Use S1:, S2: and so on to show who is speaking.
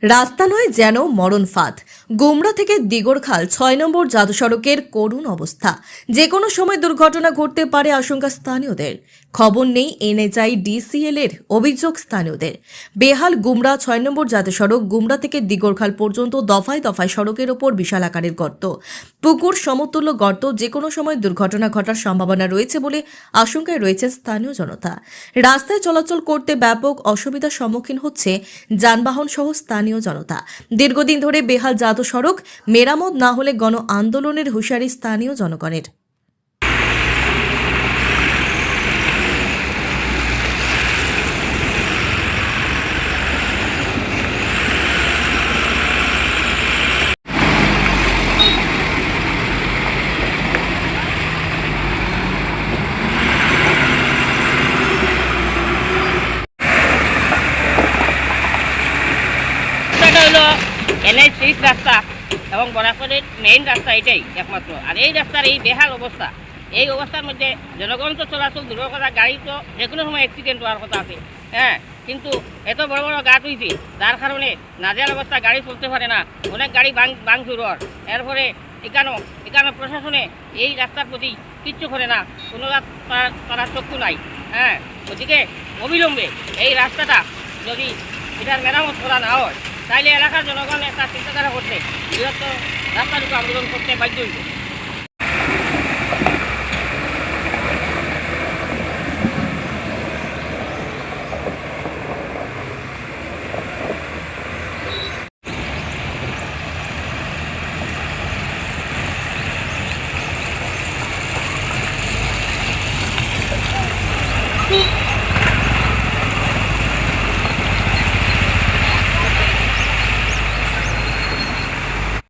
S1: রাস্তা নয় যেন মরণ ফাঁদ। গোমরা থেকে দিগরখাল ৬ নম্বর জাতীয় সড়কের করুণ অবস্থা। যে কোনো সময় দুর্ঘটনা ঘটতে পারে আশঙ্কা স্থানীয়দের। খবর নেই এনএচআই ডিসিএল এর অভিযোগ স্থানীয়দের। বেহাল গোমরা ৬ নম্বর জাতীয় সড়ক গোমরা থেকে দিগরখাল পর্যন্ত দফায় দফায় সড়কের ওপর বিশাল আকারের গর্ত, পুকুর সমতুল্য গর্ত। যে কোনো সময় দুর্ঘটনা ঘটার সম্ভাবনা রয়েছে বলে আশঙ্কায় রয়েছেন স্থানীয় জনতা। রাস্তায় চলাচল করতে ব্যাপক অসুবিধার সম্মুখীন হচ্ছে যানবাহন সহ স্থানীয় জনতা। দীর্ঘদিন ধরে বেহাল জাতীয় সড়ক মেরামত না হলে গণ আন্দোলনের হুঁশিয়ারি স্থানীয় জনগণের।
S2: রাস্তাটা হলো NH 6 রাস্তা এবং বরাকরের মেইন রাস্তা এটাই একমাত্র। আর এই রাস্তার এই বেহাল অবস্থা, এই অবস্থার মধ্যে জনগণ তো চলাচল দূরের কথা, গাড়ি তো যে কোনো সময় অ্যাক্সিডেন্ট হওয়ার কথা আছে। কিন্তু এত বড় বড় গাছ হয়েছে যার কারণে নাজেহাল অবস্থা, গাড়ি চলতে পারে না, অনেক গাড়ি ভাঙচুর হওয়ার। এরপরে এখানে প্রশাসনে এই রাস্তার প্রতি কিচ্ছু করে না, কোনো তারা চক্ষু নাই। ওদিকে অবিলম্বে এই রাস্তাটা যদি এটার মেরামত করা না হয় তাইলে এলাকার জনগণ একটা চিন্তাধারা করতে বৃহত্তর রাস্তার উপর আন্দোলন করতে বাধ্য হইব।